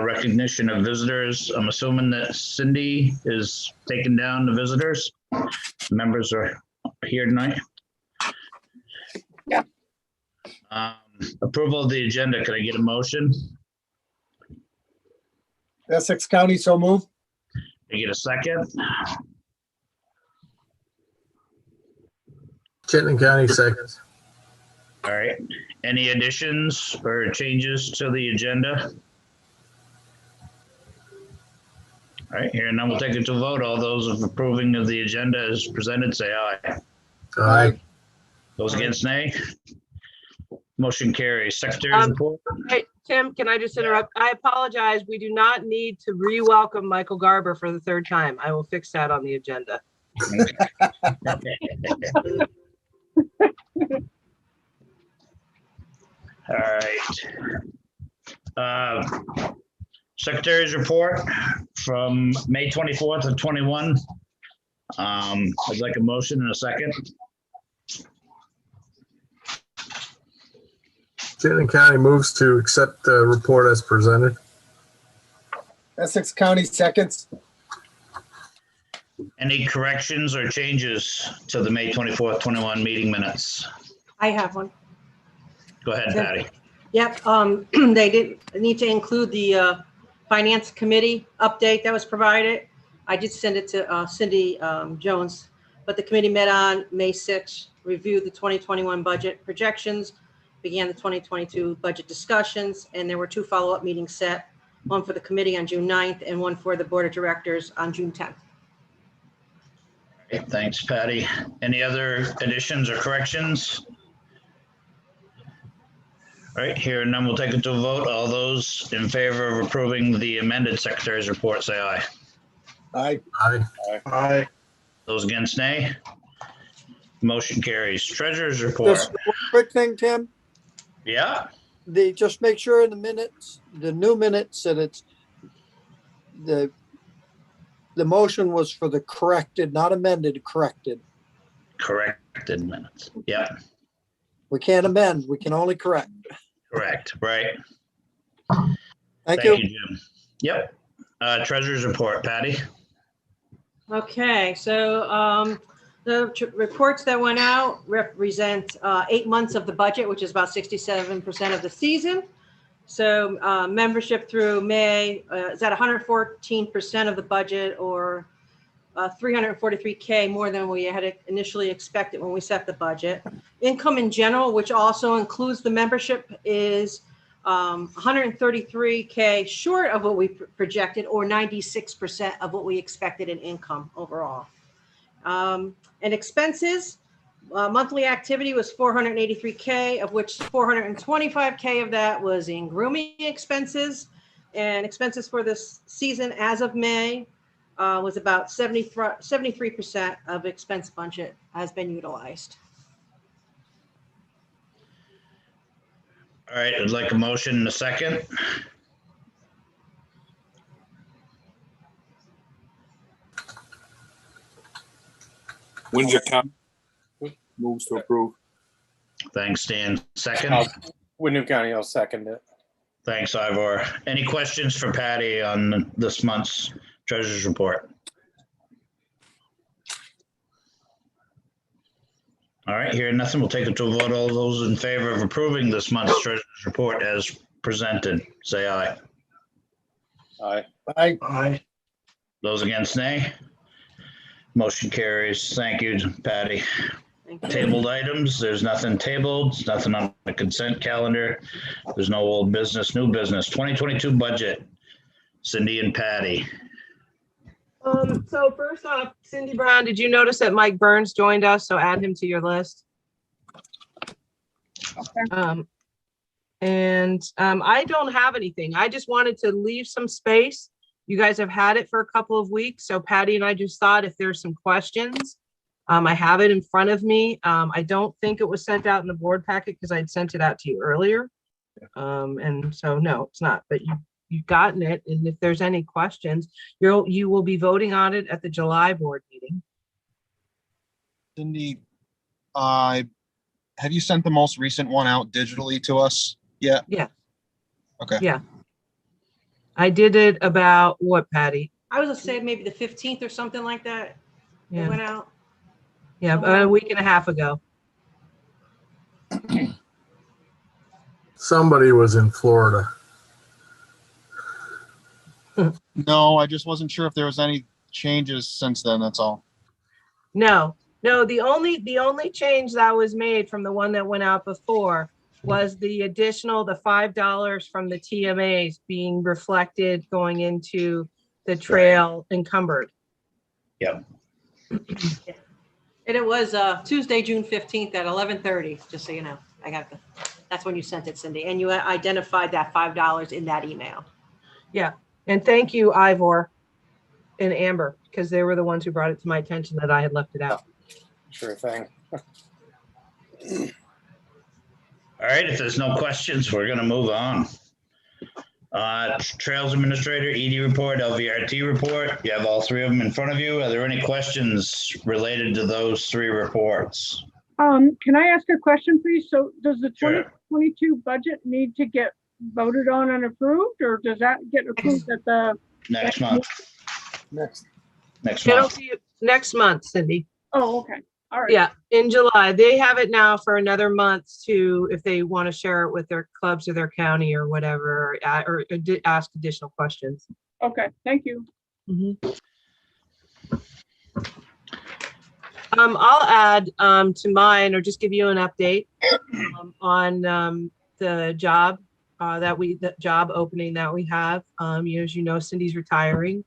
recognition of visitors. I'm assuming that Cindy is taking down the visitors. Members are here tonight. Yeah. Approval of the agenda. Can I get a motion? Essex County, so move. Can I get a second? Chittenden County, seconds. All right. Any additions or changes to the agenda? All right, here, and then we'll take it to vote. All those of approving of the agenda as presented, say aye. Aye. Those against, nay. Motion carries. Secretary's report. Hey, Tim, can I just interrupt? I apologize. We do not need to re-welcome Michael Garber for the third time. I will fix that on the agenda. All right. Secretary's report from May 24th of 21. I'd like a motion in a second. Chittenden County moves to accept the report as presented. Essex County, seconds. Any corrections or changes to the May 24th, 21 meeting minutes? I have one. Go ahead, Patty. Yep, they did need to include the Finance Committee update that was provided. I did send it to Cindy Jones, but the committee met on May 6th, reviewed the 2021 budget projections, began the 2022 budget discussions, and there were 2 follow-up meetings set, one for the committee on June 9th and one for the Board of Directors on June 10th. Okay, thanks, Patty. Any other additions or corrections? All right, here and none, we'll take it to a vote. All those in favor of approving the amended secretary's report, say aye. Aye. Aye. Aye. Those against, nay. Motion carries. Treasurer's report. Just one quick thing, Tim. Yeah, They just make sure in the minutes, the new minutes, that it's the motion was for the corrected, not amended, corrected. corrected minutes. Yeah, We can't amend, we can only correct. correct, right. Thank you. Jim. Yep. Treasurer's report, Patty. Okay, so the reports that went out represent 8 months of the budget, which is about 67% of the season. So membership through May is at 114% of the budget, or 343K more than we had initially expected when we set the budget. Income in general, which also includes the membership, is 133K short of what we projected, or 96% of what we expected in income overall. And expenses, monthly activity was 483K, of which 425K of that was in grooming expenses. And expenses for this season as of May was about 73% of expense budget has been utilized. All right, I'd like a motion in a second. Windsor County moves to approve. Thanks, Dan. Second. Wyndham County, I'll second it. Thanks, Ivor. Any questions for Patty on this month's treasurer's report? All right, hearing nothing, we'll take it to a vote. All those in favor of approving this month's treasurer's report as presented, say aye. Aye. Aye. Aye. Those against, nay. Motion carries. Thank you, Patty. Thank you. Tabled items, there's nothing tabled, there's nothing on the consent calendar. There's no old business, new business. 2022 budget. Cindy and Patty. So first off, Cindy Brown, did you notice that Mike Burns joined us? So add him to your list. I don't have anything. I just wanted to leave some space. You guys have had it for a couple of weeks. So Patty and I just thought if there's some questions, I have it in front of me. I don't think it was sent out in the board packet because I'd sent it out to you earlier. And so no, it's not, but you've gotten it. And if there's any questions, you will be voting on it at the July board meeting. Cindy, have you sent the most recent one out digitally to us yet? Yeah. Okay. Yeah. I did it about what, Patty? I was gonna say maybe the 15th or something like that. It Yeah, went out. yeah, about a week and a half ago. Somebody was in Florida. No, I just wasn't sure if there was any changes since then, that's all. No, the only change that was made from the one that went out before was the additional, the $5 from the TMAs being reflected going into the trail encumbered. Yep. And it was Tuesday, June 15th at 11:30, just so you know. That's when you sent it, Cindy. And you identified that $5 in that email. Yeah, and thank you, Ivor and Amber, because they were the ones who brought it to my attention that I had left it out. Sure thing. All right, if there's no questions, we're gonna move on. Trails Administrator, ED report, LVRT report. You have all three of them in front of you. Are there any questions related to those three reports? Can I ask a question, please? So does the Sure. 2022 budget need to get voted on and approved, or does that get approved at the, Next month, Next. next It'll month. be next month, Cindy. oh, okay, all right. Yeah, in July. They have it now for another month to, if they want to share it with their clubs or their county or whatever, or ask additional questions. Okay, thank you. I'll add to mine, or just give you an update on the job the job opening that we have. As you know, Cindy's retiring,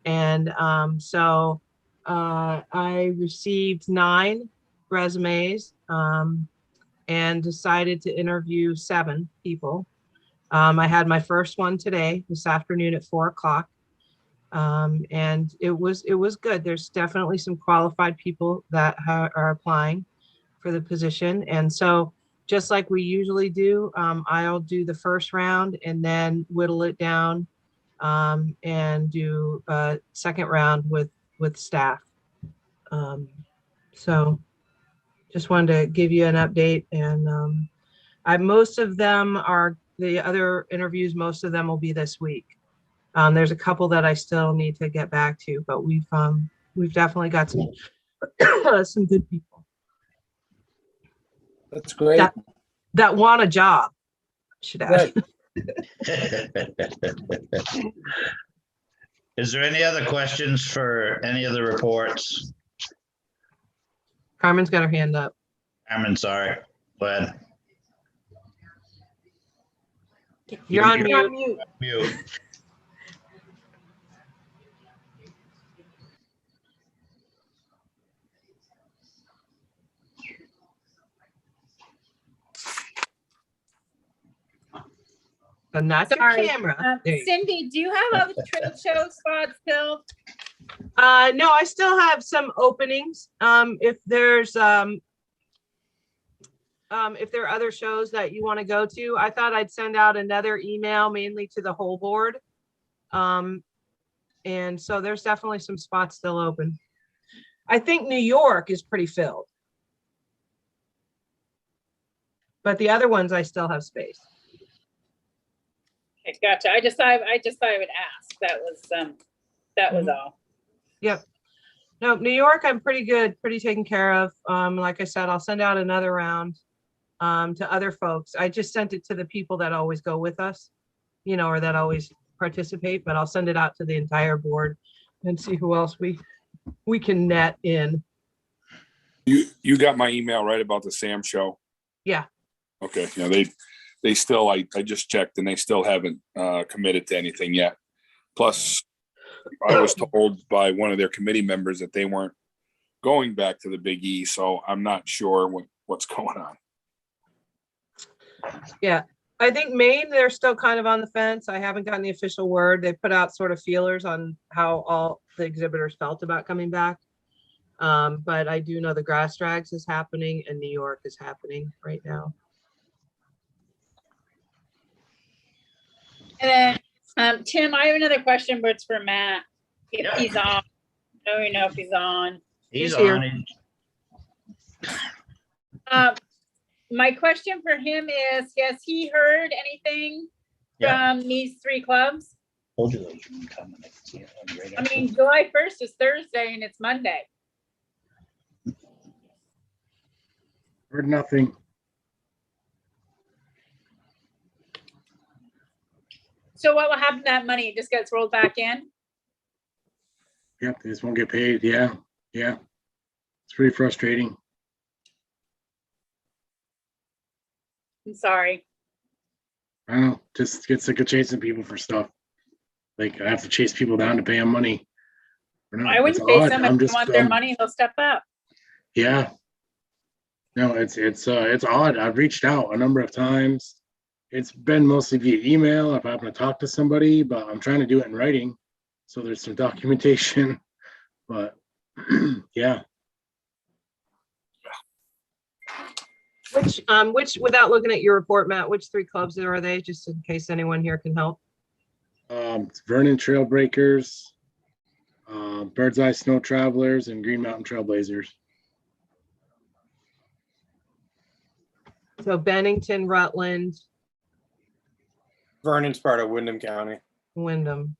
and so I received 9 resumes and decided to interview 7 people. I had my first one today, this afternoon at 4 o'clock. And it was good. There's definitely some qualified people that are applying for the position. And so just like we usually do, I'll do the first round and then whittle it down and do a second round with staff. So just wanted to give you an update. And most of them are the other interviews. Most of them will be this week. There's a couple that I still need to get back to, but we've definitely got some some good people That's great. that want a job. Should add. Right. Is there any other questions for any of the reports? Carmen's got her hand up. Carmen, sorry. Go ahead. You're on You're mute. Mute. But not your Sorry. camera. There you go. Cindy, do you have a trail show spot still? No, I still have some openings. If there are other shows that you want to go to, I thought I'd send out another email mainly to the whole board. And so there's definitely some spots still open. I think New York is pretty filled. But the other ones, I still have space. Okay, gotcha. I just thought I would ask. That was all. Yep. No, New York, I'm pretty good, pretty taken care of. Like I said, I'll send out another round to other folks. I just sent it to the people that always go with us, or that always participate, but I'll send it out to the entire board and see who else we can net in. You got my email right about the Sam show? Yeah. Okay, yeah, they still, I just checked and they still haven't committed to anything yet. Plus, I was told by one of their committee members that they weren't going back to the Big E, so I'm not sure what's going on. Yeah, I think Maine, they're still kind of on the fence. I haven't gotten the official word. They put out sort of feelers on how all the exhibitors felt about coming back. But I do know the Grass Drags is happening and New York is happening right now. And then, Tim, I have another question, but it's for Matt. If Yeah. he's on. I don't even know if he's on. He's here. on. My question for him is, has he heard anything Yeah. from these 3 clubs? Told you those were coming. I could see it on the radar. I mean, July 1st is Thursday and it's Monday. Heard nothing. So what will happen to that money? It just gets rolled back in? Yep, they just won't get paid. Yeah, yeah. It's pretty frustrating. I'm sorry. I don't know, just get sick of chasing people for stuff. Like I have to chase people down to pay them money. Or not. I wouldn't It's chase odd. them. I'm If they just, want their money, they'll step up. yeah. No, it's odd. I've reached out a number of times. It's been mostly via email if I happen to talk to somebody, but I'm trying to do it in writing. So there's some documentation, but yeah. Which, without looking at your report, Matt, which 3 clubs are they, just in case anyone here can help? It's Vernon Trailbreakers, Bird's Eye Snow Travelers, and Green Mountain Trailblazers. So Bennington, Rutland, Vernon's part of Wyndham County. Wyndham.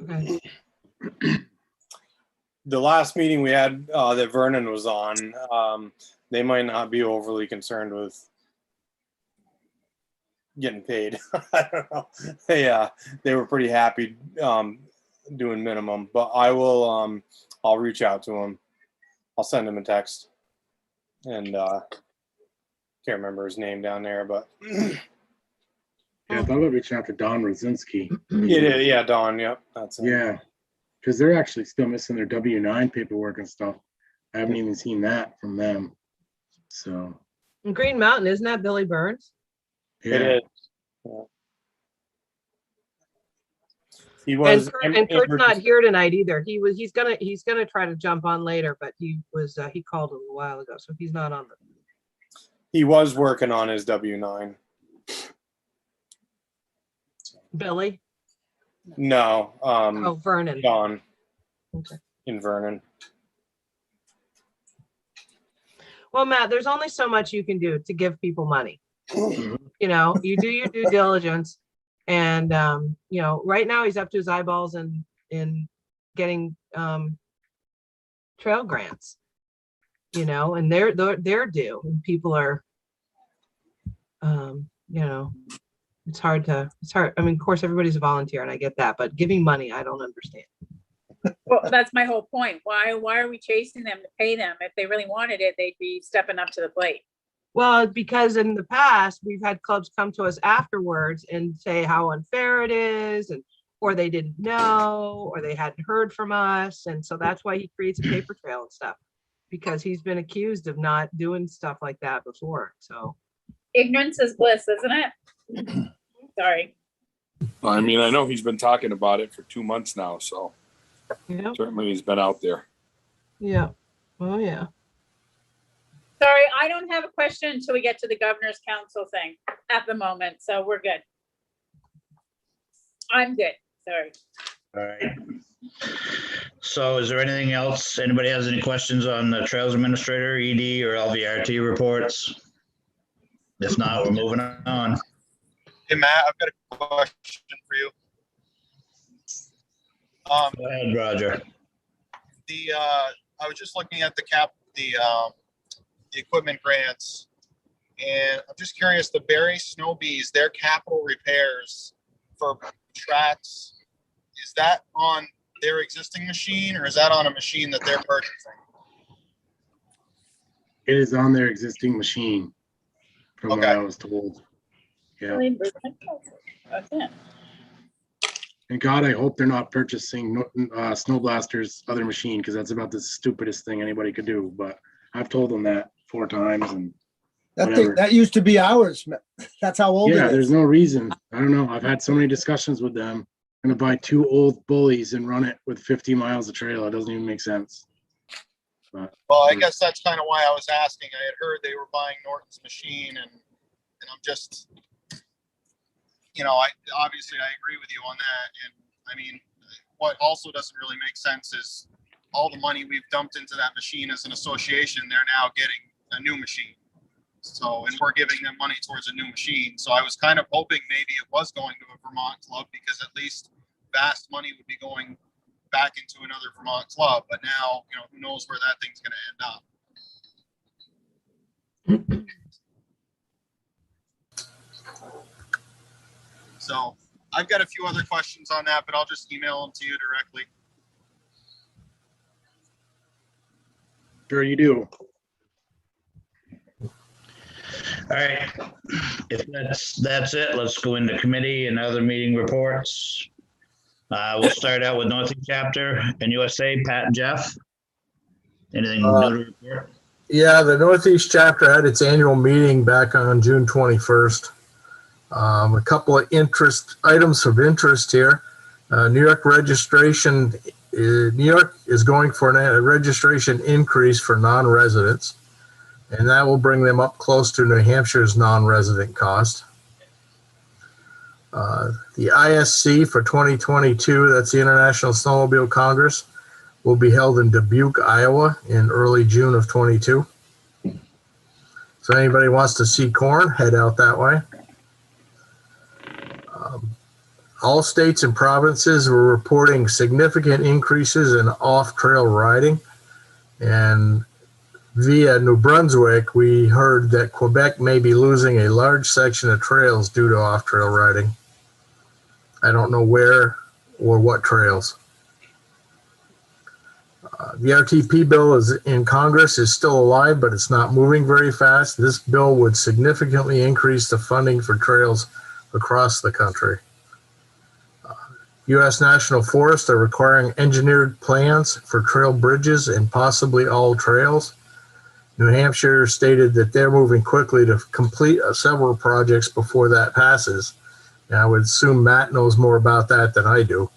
Okay. The last meeting we had that Vernon was on, they might not be overly concerned with getting paid. I don't know. They were pretty happy doing minimum, but I'll reach out to them. I'll send him a text, and can't remember his name down there, but Yeah, I thought about reaching out to Don Rosinski. yeah, Don. Yep, that's it. Yeah, because they're actually still missing their W-9 paperwork and stuff. I haven't even seen that from them. So And Green Mountain, isn't that Billy Burns? yeah, It is. Yeah. He was, And Kurt's not here tonight either. He's gonna try to jump on later, but he called a little while ago, so he's not on the. he was working on his W-9. Billy? No, Oh, Vernon. Don Okay. in Vernon. Well, Matt, there's only so much you can do to give people money. You know, you do your due diligence, and you know, right now he's up to his eyeballs in getting trail grants. You know, and they're due, and people are, you know, it's hard. I mean, of course, everybody's a volunteer, and I get that, but giving money, I don't understand. Well, that's my whole point. Why are we chasing them to pay them? If they really wanted it, they'd be stepping up to the plate. Well, because in the past, we've had clubs come to us afterwards and say how unfair it is, and or they didn't know, or they hadn't heard from us. And so that's why he creates a paper trail and stuff, because he's been accused of not doing stuff like that before. So Ignorance is bliss, isn't it? Sorry. I mean, I know he's been talking about it for 2 months now, so yeah, certainly he's been out there. yeah, oh yeah. Sorry, I don't have a question until we get to the governor's council thing at the moment, so we're good. I'm good, sorry. All right. So is there anything else? Anybody has any questions on the Trails Administrator, ED, or LVRT reports? If not, we're moving on. Hey, Matt, I've got a question for you. Go ahead, Roger. I was just looking at the equipment grants, and I'm just curious, the Barry Snow Bees, their capital repairs for tracks, is that on their existing machine, or is that on a machine that they're purchasing? it is on their existing machine, from what Okay. I was told. Yeah, Okay. and God, I hope they're not purchasing Snow Blaster's other machine, because that's about the stupidest thing anybody could do. But I've told them that 4 times, and whatever. That used to be ours. That's how old Yeah, it there's is. no reason. I don't know. I've had so many discussions with them. I'm gonna buy 2 old bullies and run it with 50 miles of trail. It doesn't even make sense. But Well, I guess that's kind of why I was asking. I had heard they were buying Norton's machine, and I'm just, I obviously I agree with you on that. And I mean, what also doesn't really make sense is all the money we've dumped into that machine as an association, they're now getting a new machine. So, and we're giving them money towards a new machine. So I was kind of hoping maybe it was going to a Vermont club, because at least vast money would be going back into another Vermont club. But now, who knows where that thing's going to end up. So I've got a few other questions on that, but I'll just email them to you directly. Sure you do. All right, if that's it, let's go into committee and other meeting reports. We'll start out with Northeast Chapter and USA. Pat and Jeff, anything new to report? Yeah, the Northeast Chapter had its annual meeting back on June 21st. A couple of items of interest here. New York registration. New York is going for a registration increase for non-residents, and that will bring them up close to New Hampshire's non-resident cost. The ISC for 2022, that's the International Snowmobile Congress, will be held in Dubuque, Iowa in early June of 22. So anybody wants to see corn, head out that way. All states and provinces were reporting significant increases in off-trail riding. And via New Brunswick, we heard that Quebec may be losing a large section of trails due to off-trail riding. I don't know where or what trails. The RTP bill is in Congress, is still alive, but it's not moving very fast. This bill would significantly increase the funding for trails across the country. U.S. National Forests are requiring engineered plans for trail bridges and possibly all trails. New Hampshire stated that they're moving quickly to complete several projects before that passes. And I would assume Matt knows more about that than I do.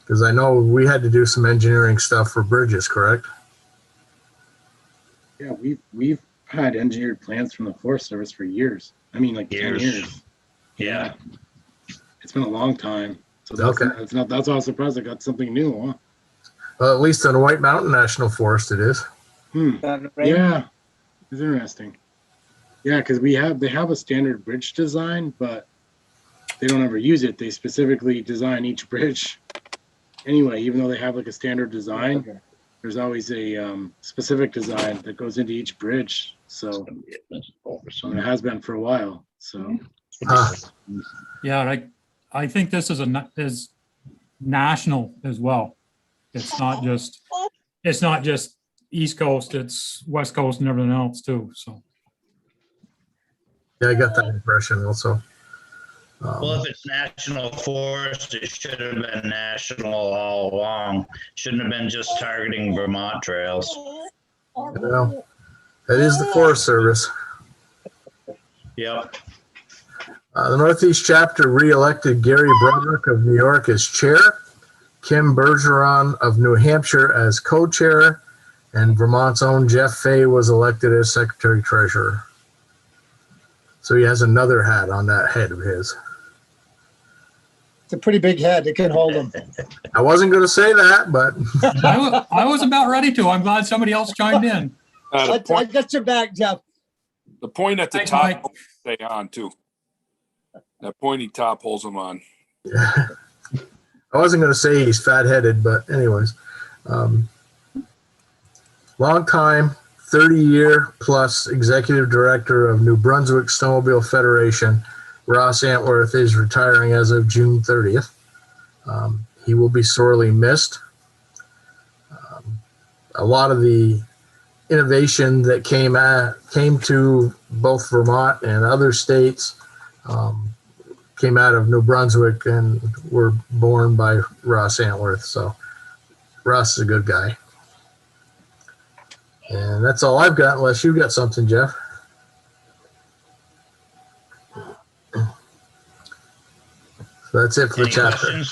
Because I know we had to do some engineering stuff for bridges, correct? Yeah, we've had engineered plans from the Forest Service for years. I mean, like 10 years. Yeah. It's been a long time. So that's why I was surprised I got something new, huh? Well, at least in the White Mountain National Forest it is. Yeah, it's interesting. Yeah, because they have a standard bridge design, but they don't ever use it. They specifically design each bridge anyway, even though they have like a standard design. There's always a specific design that goes into each bridge. So it has been for a while. So yeah, I think this is is national as well. It's not just East Coast, it's West Coast and everything else too. So yeah, I got that impression also. Well, if it's national forest, it should have been national all along. Shouldn't have been just targeting Vermont trails. Well, that is the Forest Service. Yep. The Northeast Chapter re-elected Gary Broderick of New York as chair, Kim Bergeron of New Hampshire as co-chair, and Vermont's own Jeff Fay was elected as secretary-treasurer. So he has another hat on that head of his. It's a pretty big head. It can hold him. I wasn't going to say that, but I was about ready to. I'm glad somebody else chimed in. I got your back, Jeff. The point at the Thanks, top, Mike. stay on too. That pointy top holds them on. I wasn't going to say he's fat-headed, but anyways. Long time, 30-year plus executive director of New Brunswick Snowmobile Federation, Ross Antworth is retiring as of June 30th. He will be sorely missed. A lot of the innovation that came to both Vermont and other states came out of New Brunswick and were born by Ross Antworth. So Ross is a good guy. And that's all I've got, unless you got something, Jeff. So that's it for the chapter.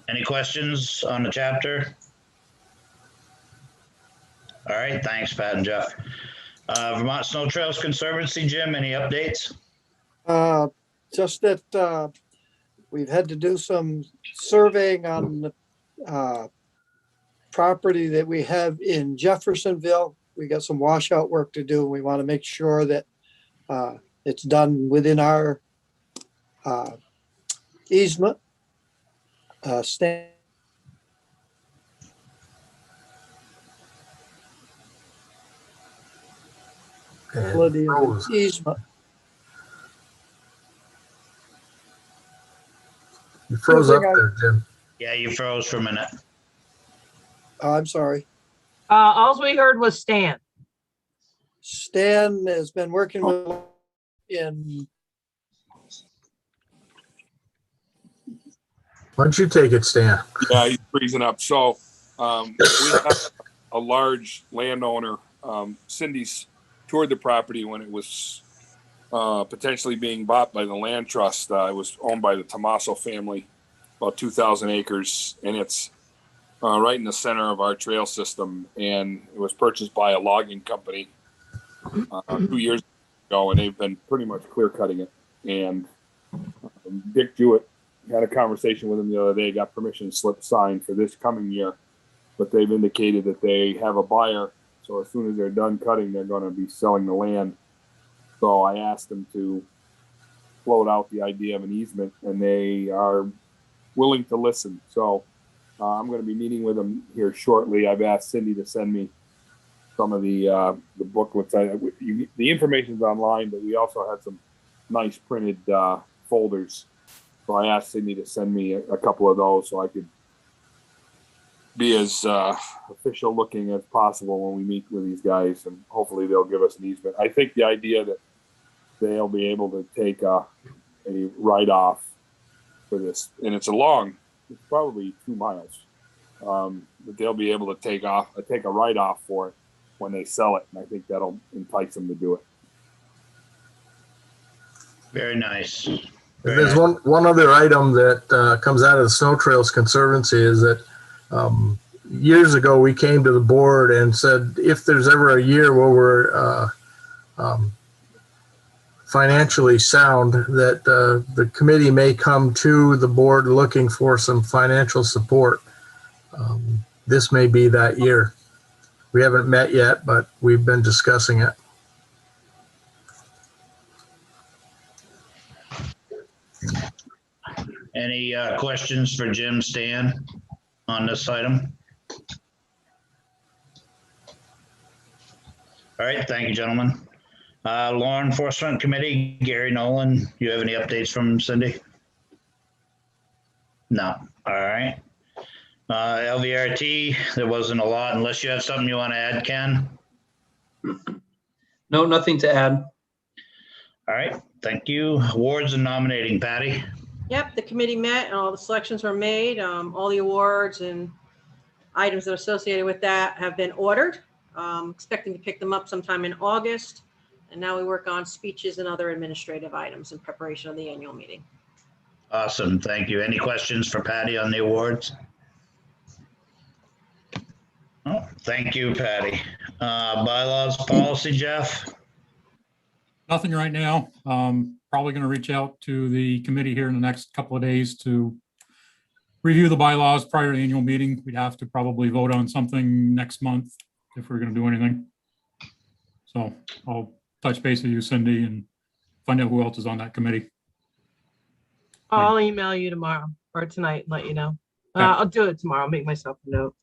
Any questions on the chapter? All right, thanks, Pat and Jeff. Vermont Snow Trails Conservancy, Jim, any updates? Just that we've had to do some surveying on the property that we have in Jeffersonville we got some washout work to do. We want to make sure that it's done within our easement. Stand. And Easement. you froze up there, Jim. Yeah, you froze for a minute. I'm sorry. All we heard was Stan. Stan has been working with in. Why don't you take it, Stan? Yeah, he's freezing up. So we have a large landowner. Cindy's toured the property when it was potentially being bought by the land trust. It was owned by the Tomaso family, about 2,000 acres, and it's right in the center of our trail system. And it was purchased by a logging company 2 years ago, and they've been pretty much clear cutting it. And Dick Jewett had a conversation with him the other day, got permission slip signed for this coming year, but they've indicated that they have a buyer. So as soon as they're done cutting, they're going to be selling the land. So I asked them to float out the idea of an easement, and they are willing to listen. So I'm going to be meeting with them here shortly. I've asked Cindy to send me some of the booklets. The information's online, but we also had some nice printed folders. So I asked Cindy to send me a couple of those so I could be as official looking as possible when we meet with these guys, and hopefully they'll give us an easement. I think the idea that they'll be able to take a write-off for this, and it's probably 2 miles, but they'll be able to take a write-off for it when they sell it, and I think that'll entice them to do it. Very nice. There's one other item that comes out of the Snow Trails Conservancy is that years ago we came to the board and said if there's ever a year where we're financially sound, that the committee may come to the board looking for some financial support. This may be that year. We haven't met yet, but we've been discussing it. Any questions for Jim, Stan on this item? All right, thank you, gentlemen. Law Enforcement Committee, Gary Nolan, you have any updates from Cindy? No, all right. LVRT, there wasn't a lot, unless you have something you want to add, Ken? No, nothing to add. All right, thank you. Awards and nominating, Patty. Yep, the committee met and all the selections were made. All the awards and items that are associated with that have been ordered. Expecting to pick them up sometime in August. And now we work on speeches and other administrative items in preparation of the annual meeting. Awesome, thank you. Any questions for Patty on the awards? Oh, thank you, Patty. Bylaws Policy, Jeff? Nothing right now. Probably going to reach out to the committee here in the next couple of days to review the bylaws prior to the annual meeting. We'd have to probably vote on something next month if we're going to do anything. So I'll touch base with you, Cindy, and find out who else is on that committee. I'll email you tomorrow or tonight and let you know. Okay. I'll do it tomorrow. I'll make myself a note.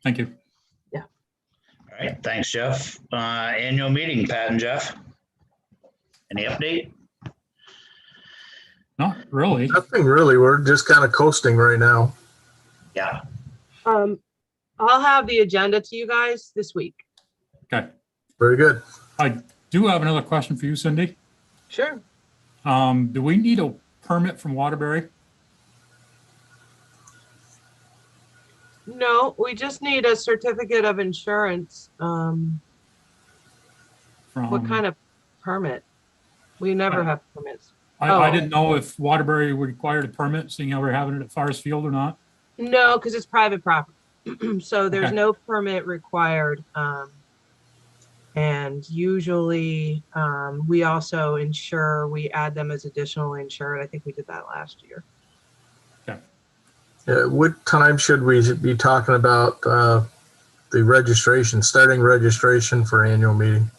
Thank you. Yeah. All right, thanks, Jeff. Annual meeting, Pat and Jeff. Any update? Not really. Nothing really. We're just kind of coasting right now. Yeah. I'll have the agenda to you guys this week. Okay. Very good. I do have another question for you, Cindy. Sure. Do we need a permit from Waterbury? No, we just need a certificate of insurance. From What kind of permit? We never have permits. I didn't know if Waterbury required a permit, seeing how we're having it at Forest Field or not. No, because it's private property. So there's Okay. no permit required. And usually we also insure, we add them as additional insured. I think we did that last year. Okay. What time should we be talking about the registration, starting registration for annual meeting.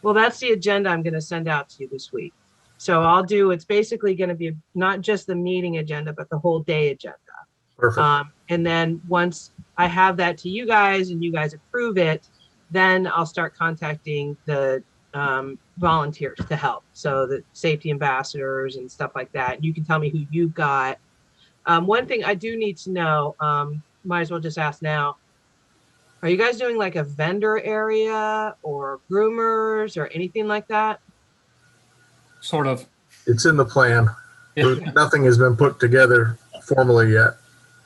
Well, that's the agenda I'm going to send out to you this week. So it's basically going to be not just the meeting agenda, but the whole day agenda. Perfect. And then once I have that to you guys and you guys approve it, then I'll start contacting the volunteers to help. So the safety ambassadors and stuff like that. You can tell me who you've got. One thing I do need to know, might as well just ask now. Are you guys doing like a vendor area or groomers or anything like that? Sort of. It's in the plan. Yeah. Nothing has been put together formally yet.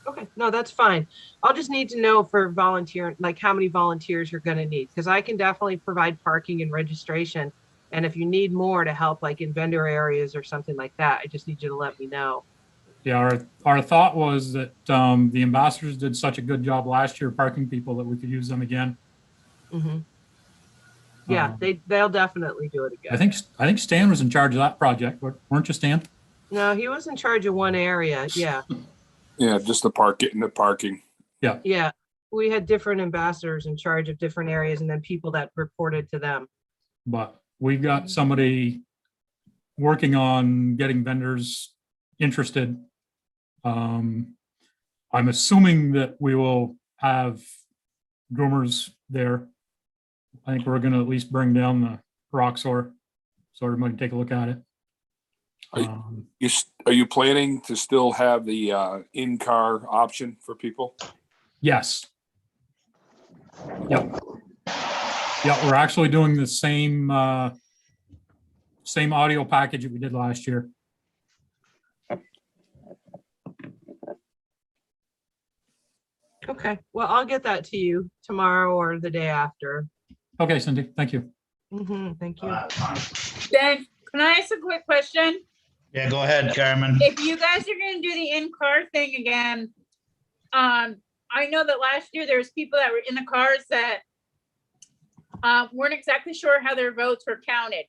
Okay, no, that's fine. I'll just need to know for volunteer, like how many volunteers you're going to need, because I can definitely provide parking and registration. And if you need more to help, like in vendor areas or something like that, I just need you to let me know. Yeah, our thought was that the ambassadors did such a good job last year parking people that we could use them again. Mm-hmm. Yeah, they'll definitely do it I again. think Stan was in charge of that project, weren't you, Stan? No, he was in charge of one area. Yeah. Yeah, just the parking. Yeah. We had different ambassadors in charge of different areas and then people that reported to them. But we've got somebody working on getting vendors interested. I'm assuming that we will have groomers there. I think we're going to at least bring down the Roxor so everybody can take a look at it. Are you planning to still have the in-car option for people? Yes. Yep. Yeah, we're actually doing the same audio package that we did last year. Okay, well, I'll get that to you tomorrow or the day after. Okay, Cindy, thank you. Thank you. Ben, can I ask a quick question? Yeah, go ahead, Carmen. If you guys are gonna do the in-car thing again, I know that last year there was people that were in the cars that weren't exactly sure how their votes were counted.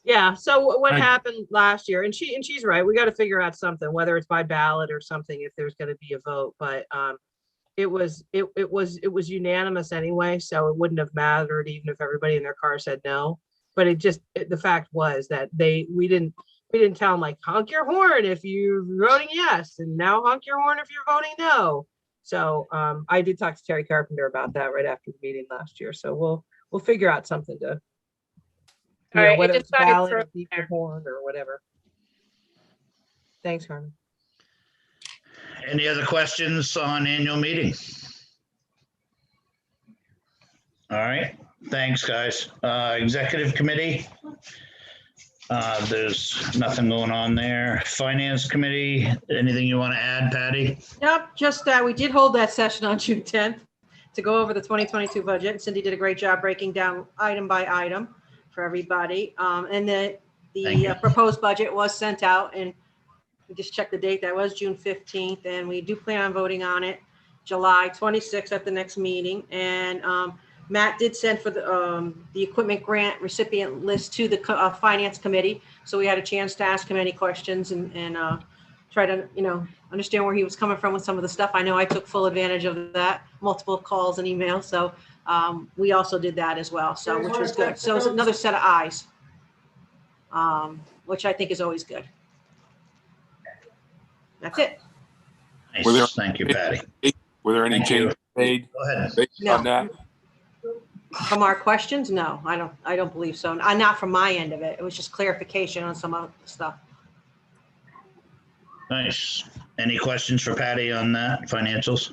Yeah, so what happened last year, and she's right, we got to figure out something, whether it's by ballot or something, if there's going to be a vote, but it was unanimous anyway, so it wouldn't have mattered even if everybody in their car said no. But the fact was that we didn't tell them like honk your horn if you're voting yes, and now honk your horn if you're voting no. So I did talk to Terry Carpenter about that right after the meeting last year, so we'll figure out something to, whether it's ballot or beep the horn or whatever. Thanks, Carmen. Any other questions on annual meeting? All right, thanks, guys. Executive committee. There's nothing going on there. Finance committee, anything you want to add, Patty? Nope, just that we did hold that session on June 10th to go over the 2022 budget. Cindy did a great job breaking down item by item for everybody. And the proposed budget was sent out, and we just checked the date. That was June 15th, and we do plan on voting on it July 26th at the next meeting. And Matt did send for the equipment grant recipient list to the finance committee. So we had a chance to ask him any questions and try to, understand where he was coming from with some of the stuff. I know I took full advantage of that, multiple calls and emails. So we also did that as well. So, which was good. So it's another set of eyes, which I think is always good. That's it. Nice. Thank you, Patty. Were there any changes made? Go ahead. Based on that? From our questions? No, I don't believe so. Not from my end of it. It was just clarification on some of the stuff. Nice. Any questions for Patty on that, financials?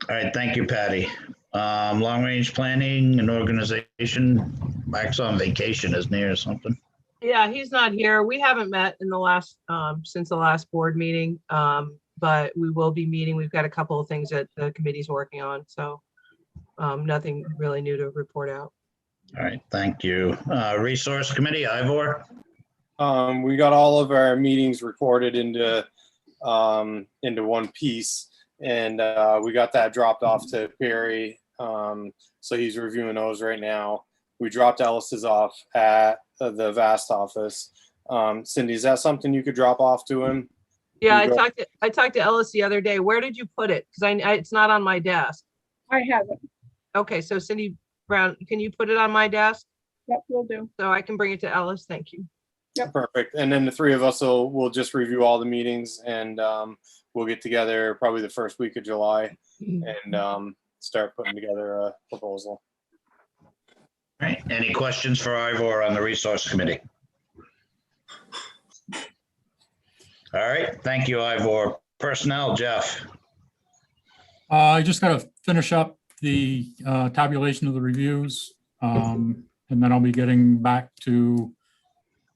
All right, thank you, Patty. Long-range planning and organization, Mike's on vacation, isn't he, or something? Yeah, he's not here. We haven't met in the last, since the last board meeting, but we will be meeting. We've got a couple of things that the committee's working on, so nothing really new to report out. All right, thank you. Resource committee, Ivor? We got all of our meetings recorded into one piece, and we got that dropped off to Perry. So he's reviewing those right now. We dropped Ellis's off at the VAST office. Cindy, is that something you could drop off to him? Yeah, You go. I talked to Ellis the other day. Where did you put it? Because it's not on my desk. I have it. Okay, so Cindy Brown, can you put it on my desk Yep, will do. so I can bring it to Ellis? Thank you. Perfect. And then the three of us will just review all the meetings and we'll get together probably the first week of July and start putting together a proposal. All right, any questions for Ivor on the resource committee? All right, thank you, Ivor. Personnel, Jeff. I just got to finish up the tabulation of the reviews. And then I'll be getting back to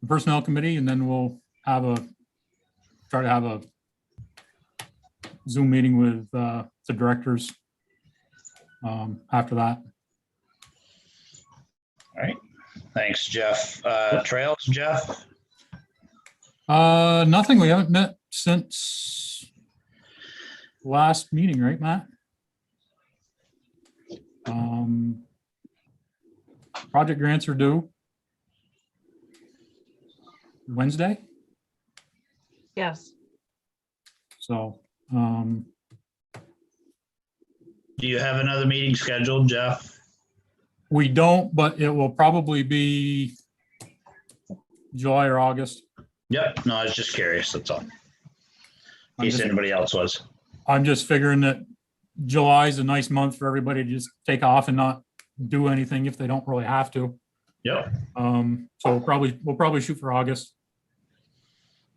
the personnel committee, and then we'll try to have a Zoom meeting with the directors after that. All right, thanks, Jeff. Trails, Jeff? Nothing. We haven't met since last meeting, right, Matt? Project grants are due Wednesday, Yes. so Do you have another meeting scheduled, Jeff? we don't, but it will probably be July or August. Yep, no, I was just curious, that's all. In I'm case just- anybody else was. I'm just figuring that July is a nice month for everybody to just take off and not do anything if they don't really have to. Yep, So we'll probably shoot for August.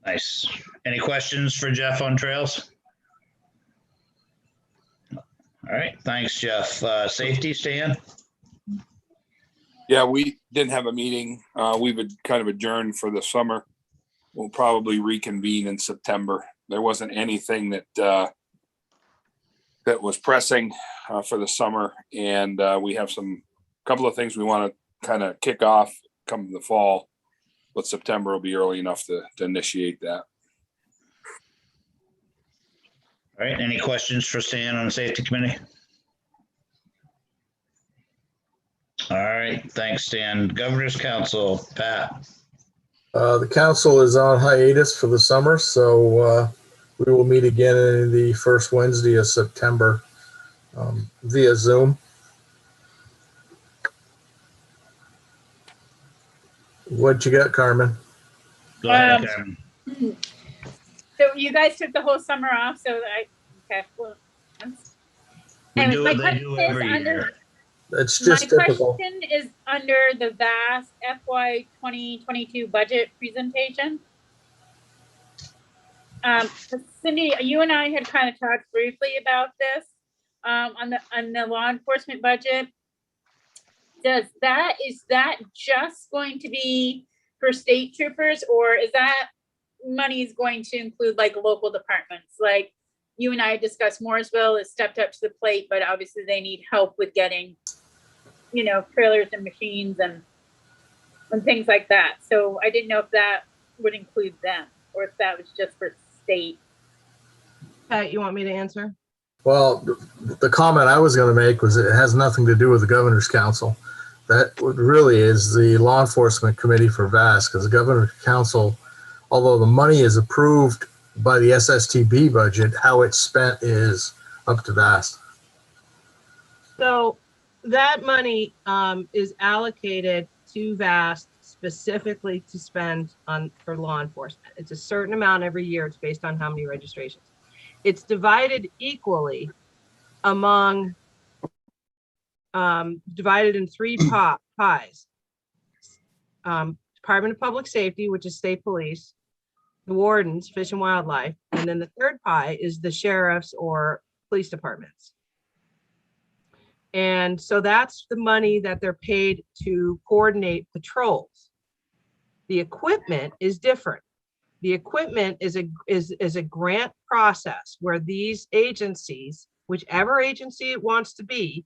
nice. Any questions for Jeff on trails? All right, thanks, Jeff. Safety, Stan? Yeah, we didn't have a meeting. We've kind of adjourned for the summer. We'll probably reconvene in September. There wasn't anything that was pressing for the summer, and we have couple of things we want to kind of kick off come the fall, but September will be early enough to initiate that. All right, any questions for Stan on the safety committee? All right, thanks, Stan. Governor's Council, Pat. The council is on hiatus for the summer, so we will meet again in the first Wednesday of September via Zoom. What you got, Carmen? Go ahead, Karen. So you guys took the whole summer off, so okay, well. We And do my what they do question is every under- year. It's My just typical. question is under the vast FY 2022 budget presentation. Cindy, you and I had kind of talked briefly about this on the law enforcement budget. Is that just going to be for state troopers, or is that money is going to include like local departments? Like you and I discussed, Morrisville has stepped up to the plate, but obviously they need help with getting, trailers and machines and things like that. So I didn't know if that would include them or if that was just for state. Pat, you want me to answer? Well, the comment I was going to make was it has nothing to do with the Governor's Council. That really is the Law Enforcement Committee for VAST, because the Governor's Council, although the money is approved by the SSTB budget, how it's spent is up to VAST. So that money is allocated to VAST specifically to spend for law enforcement. It's a certain amount every year. It's based on how many registrations. It's divided equally among, divided in three pies. Department of Public Safety, which is state police, the wardens, Fish and Wildlife, and then the third pie is the sheriffs or police departments. And so that's the money that they're paid to coordinate patrols. The equipment is different. The equipment is a grant process where these agencies, whichever agency it wants to be,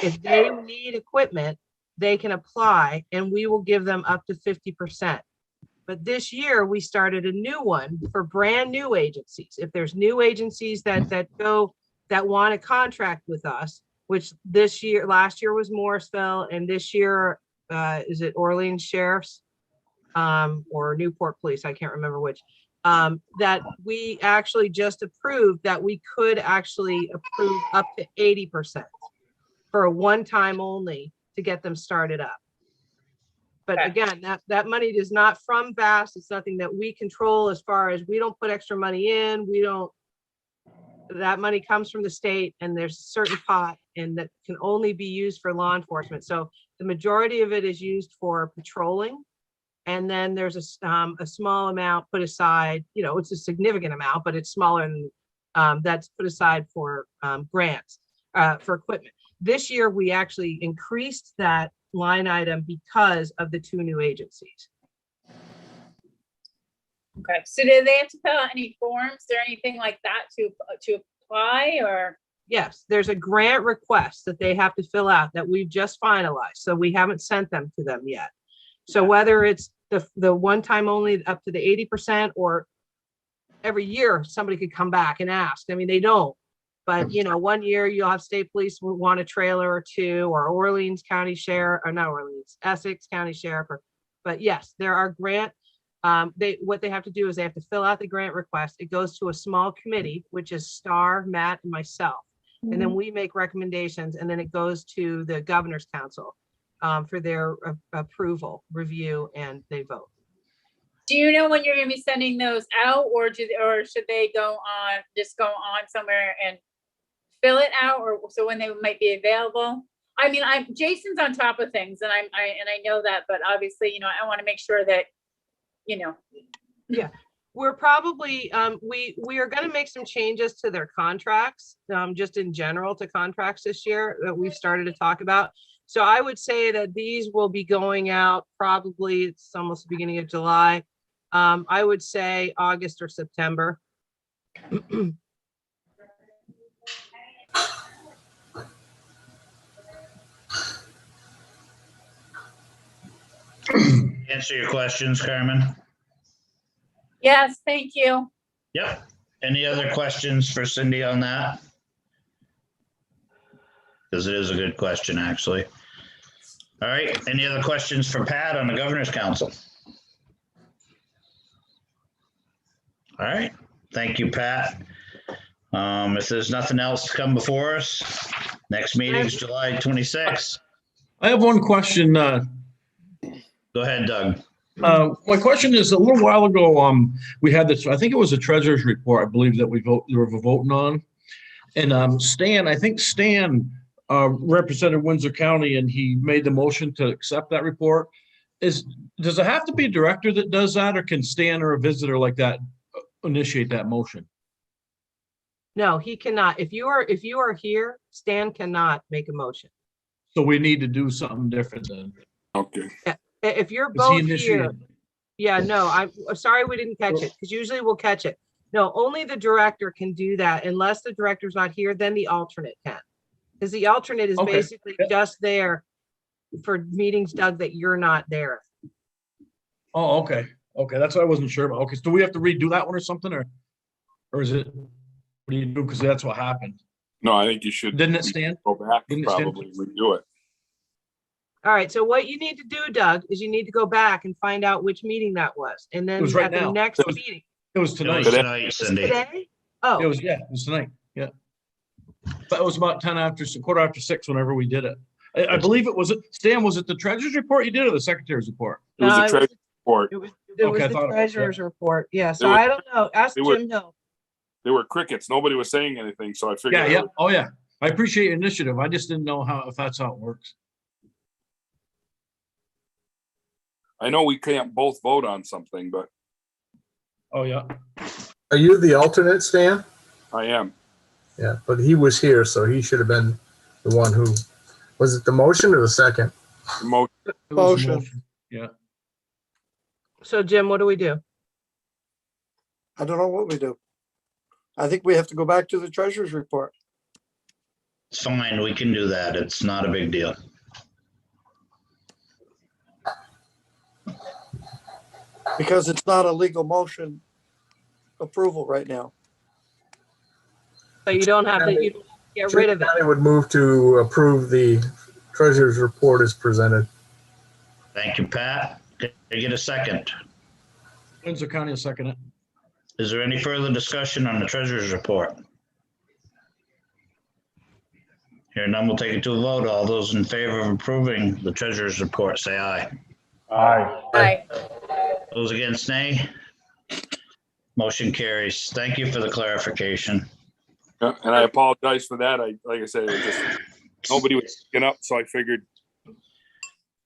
if they need equipment, they can apply and we will give them up to 50%. But this year we started a new one for brand new agencies. If there's new agencies that want to contract with us, which last year was Morrisville, and this year, is it Orleans Sheriff's or Newport Police? I can't remember which. that we actually just approved that we could actually approve up to 80% for a one-time only to get them started up. But Okay. again, that money is not from VAST. It's nothing that we control as far as we don't put extra money in. That money comes from the state and there's a certain pot and that can only be used for law enforcement. So the majority of it is used for patrolling. And then there's a small amount put aside, it's a significant amount, but it's smaller than that's put aside for grants for equipment. This year, we actually increased that line item because of the 2 new agencies. Okay, so do they have to fill out any forms or anything like that to apply, or? Yes, there's a grant request that they have to fill out that we've just finalized. So we haven't sent them to them yet. So whether it's the one time only up to the 80% or every year somebody could come back and ask. I mean, they don't. But, 1 year you'll have state police will want a trailer or 2, or Orleans County Sheriff, or not Orleans, Essex County Sheriff. But yes, there are grant. What they have to do is they have to fill out the grant request. It goes to a small committee, which is Star, Matt, and myself. And then we make recommendations, and then it goes to the Governor's Council for their approval, review, and they vote. Do you know when you're going to be sending those out, or should they go on somewhere and fill it out, or so when they might be available? I mean, Jason's on top of things, and I know that, but obviously, I want to make sure that, Yeah, we're probably we are going to make some changes to their contracts, just in general to contracts this year that we've started to talk about. So I would say that these will be going out probably, it's almost the beginning of July. I would say August or September. Answer your questions, Carmen? Yes, thank you. Yep. Any other questions for Cindy on that? Because it is a good question, actually. All right. Any other questions for Pat on the Governor's Council? All right. Thank you, Pat. If there's nothing else to come before us, next meeting is July 26th. I have one question. Go ahead, Doug. My question is, a little while ago, we had this, I think it was a treasurer's report, I believe, that we were voting on. And I think Stan represented Windsor County, and he made the motion to accept that report. Does it have to be a director that does that, or can Stan or a visitor like that initiate that motion? No, he cannot. If you are here, Stan cannot make a motion. So we need to do something different then. Okay. If you're Is he both here, initiated? yeah, no, I'm sorry we didn't catch it, because usually we'll catch it. No, only the director can do that. Unless the director's not here, then the alternate can. Because the alternate is Okay. basically just there for meetings, Doug, that you're not there. Oh, okay. Okay, that's what I wasn't sure about. Okay, so do we have to redo that one or something, or is it, what do you do? Because that's what happened. No, I think you should. Didn't it stand? Go back Didn't and it stand? probably redo it. All right, so what you need to do, Doug, is you need to go back and find out which meeting that was. And then was right at the now. next It was- meeting. It was It tonight. was tonight, Cindy. Today? Oh. It was tonight. Yeah. But it was about 4:45 whenever we did it. I believe it was, Stan, was it the treasurer's report you did or the secretary's report? It was No, a it treasurer's report. It was Okay, I the thought it was, treasurer's report. Yeah, so It was- I don't know. Ask they were- Jim Hill. There were crickets. Nobody was saying anything, so I figured. Yeah, yeah. Oh, yeah. I appreciate your initiative. I just didn't know if that's how it works. I know we can't both vote on something, but Oh, yeah. Are you the alternate, Stan? I am. Yeah, but he was here, so he should have been the one who, was it the motion or the second? It was a Motion. Yeah. So Jim, what do we do? I don't know what we do. I think we have to go back to the treasurer's report. It's fine. We can do that. It's not a big deal. Because it's not a legal motion approval right now. So you don't have to, you don't get rid of it. I would move to approve the treasurer's report as presented. Thank you, Pat. Can I get a second? Windsor County will second it. Is there any further discussion on the treasurer's report? Here none, we'll take it to a vote. All those in favor of approving the treasurer's report, say aye. Aye. Those against, nay. Motion carries. Thank you for the clarification. Yeah, and I apologize for that. Like I said, it was just, nobody was picking up, so I figured.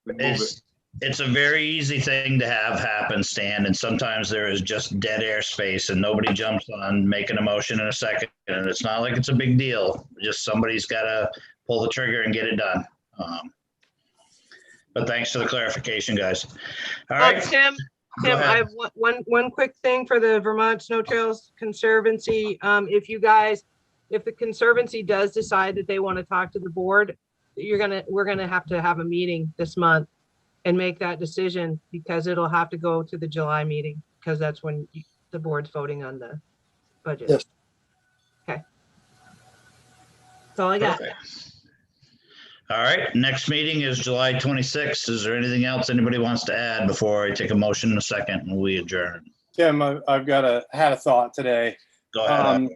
we'd move it. It's a very easy thing to have happen, Stan, and sometimes there is just dead air space and nobody jumps on making a motion in a second. And it's not like it's a big deal. Just somebody's got to pull the trigger and get it done. But thanks for the clarification, guys. All right. Tim, Go I ahead. have one quick thing for the Vermont Snow Trails Conservancy. If the Conservancy does decide that they want to talk to the board, we're gonna have to have a meeting this month and make that decision, because it'll have to go to the July meeting, because that's when the board's voting on the budget. Yes. Okay. That's all I got. Perfect. All right, next meeting is July 26th. Is there anything else anybody wants to add before I take a motion in a second and we adjourn? Tim, I've had a thought today. Go ahead.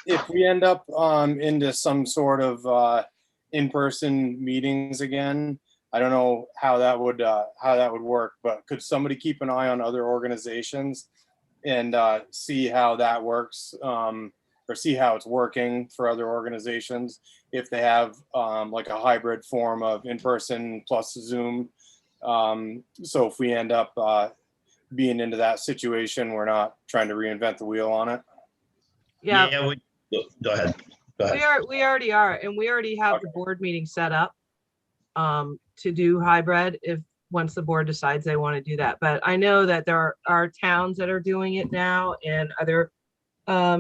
If we end up into some sort of in-person meetings again, I don't know how that would work, but could somebody keep an eye on other organizations and see how that works, or see how it's working for other organizations if they have like a hybrid form of in-person plus Zoom. So if we end up being into that situation, we're not trying to reinvent the wheel on it. Yeah, Go ahead. we already are, and we already have the board meeting set up to do hybrid once the board decides they want to do that. But I know that there are towns that are doing it now, and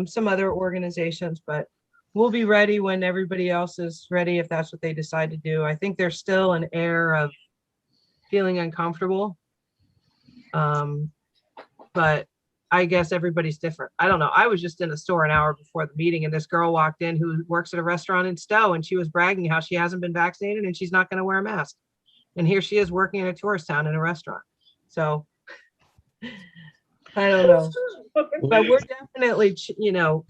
some other organizations, but we'll be ready when everybody else is ready, if that's what they decide to do. I think there's still an air of feeling uncomfortable. But I guess everybody's different. I don't know. I was just in a store an hour before the meeting, and this girl walked in who works at a restaurant in Stowe, and she was bragging how she hasn't been vaccinated and she's not going to wear a mask. And here she is working in a tourist town in a restaurant. So I don't know. But we're definitely,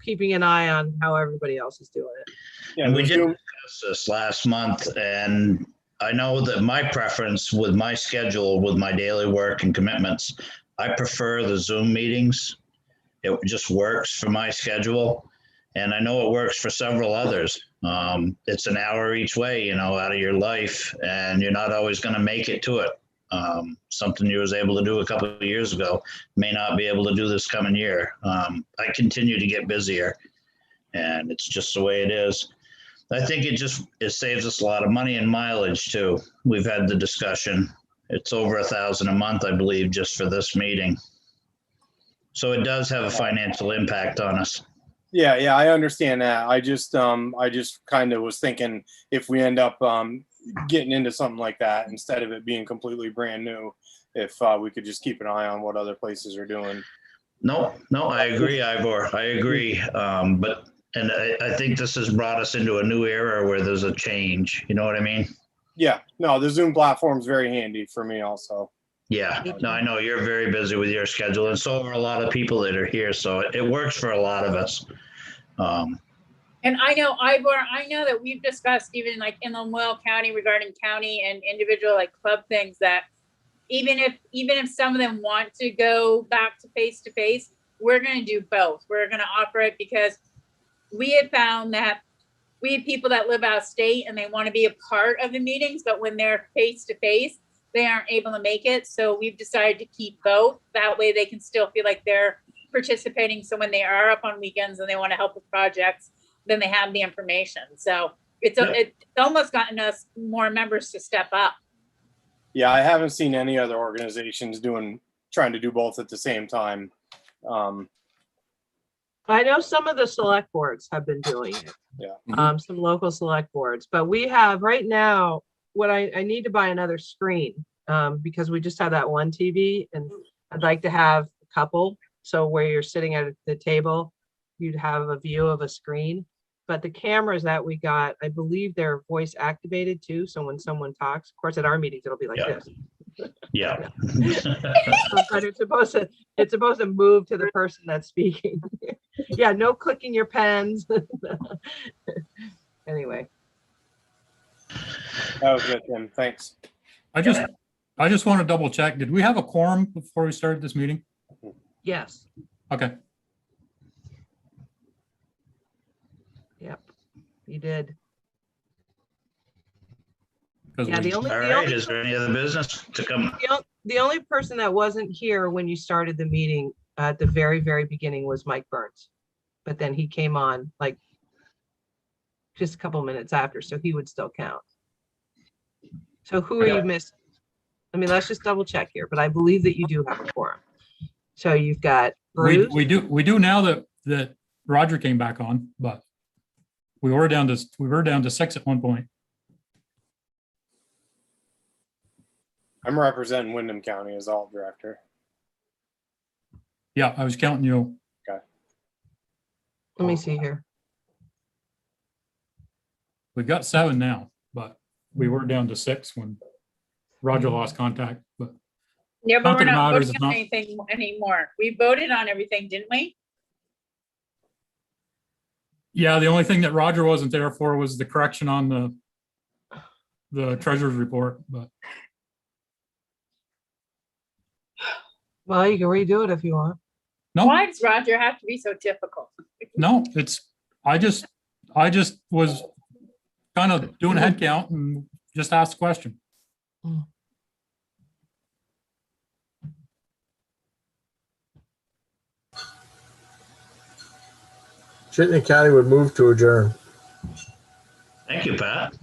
keeping an eye on how everybody else is doing it. Yeah, And we did discuss this last month, and I know that my preference with my schedule, with my daily work and commitments, I prefer the Zoom meetings. It just works for my schedule. And I know it works for several others. It's an hour each way, out of your life, and you're not always going to make it to it. Something you was able to do a couple of years ago may not be able to do this coming year. I continue to get busier, and it's just the way it is. I think it saves us a lot of money and mileage too. We've had the discussion. It's over $1,000 a month, I believe, just for this meeting. So it does have a financial impact on us. Yeah, I understand that. I just kind of was thinking if we end up getting into something like that, instead of it being completely brand new, if we could just keep an eye on what other places are doing. No, I agree, Ivor. I agree. And I think this has brought us into a new era where there's a change. You know what I mean? Yeah, no, the Zoom platform is very handy for me also. Yeah, no, I know you're very busy with your schedule, and so are a lot of people that are here. So it works for a lot of us. And I know, Ivor, I know that we've discussed even like in Lamoille County regarding county and individual like club things, that even if some of them want to go back to face, we're going to do both. We're going to offer it because we have found that we have people that live out of state and they want to be a part of the meetings, but when they're face to face, they aren't able to make it. So we've decided to keep both. That way they can still feel like they're participating. So when they are up on weekends and they want to help with projects, then they have the information. So it's almost gotten us more members to step up. Yeah, I haven't seen any other organizations trying to do both at the same time. I know some of the select boards have been doing it. Yeah. Some local select boards, but we have right now, I need to buy another screen because we just have that one TV, and I'd like to have a couple. So where you're sitting at the table, you'd have a view of a screen. But the cameras that we got, I believe they're voice activated too. So when someone talks, of course, at our meetings, it'll be like this. Yeah. But it's supposed to move to the person that's speaking. Yeah, no clicking your pens. Anyway, That was it, Tim. Thanks. I just want to double check. Did we have a quorum before we started this meeting? yes, Okay. yep, you did. 'Cause Yeah, we- the only, All the right, only, is there any other business to come? the only person that wasn't here when you started the meeting at the very, very beginning was Mike Burns. But then he came on like just a couple minutes after, so he would still count. So who are you missing? I mean, let's just double check here, but I believe that you do have a quorum. So you've got Bruce. We do now that Roger came back on, but we were down to 6 at one point. I'm representing Wyndham County as alt director. Yeah, I was counting you. Let me see here. We've got 7 now, but we were down to 6 when Roger lost contact, but Yeah, but Not we're that it not matters, voting it's on not- anything anymore. We voted on everything, didn't we? yeah, the only thing that Roger wasn't there for was the correction on the treasurer's report, but Well, you can redo it if you want. no, Why does Roger have to be so difficult? no, I just was kind of doing a head count and just asked a question. Chittenden County would move to adjourn. Thank you, Pat.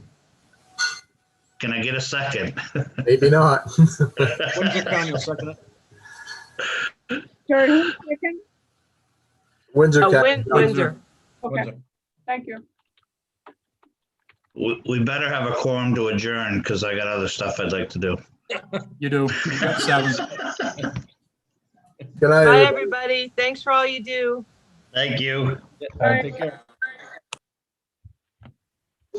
Can I get a second? Maybe not. Windsor County will second it. Sorry, who's second? Windsor County. Windsor. Okay, thank you. We better have a quorum to adjourn because I got other stuff I'd like to do. You do. You got 7. Good night, Bye, everybody. everybody. Thanks for all you do. Thank you. Take care.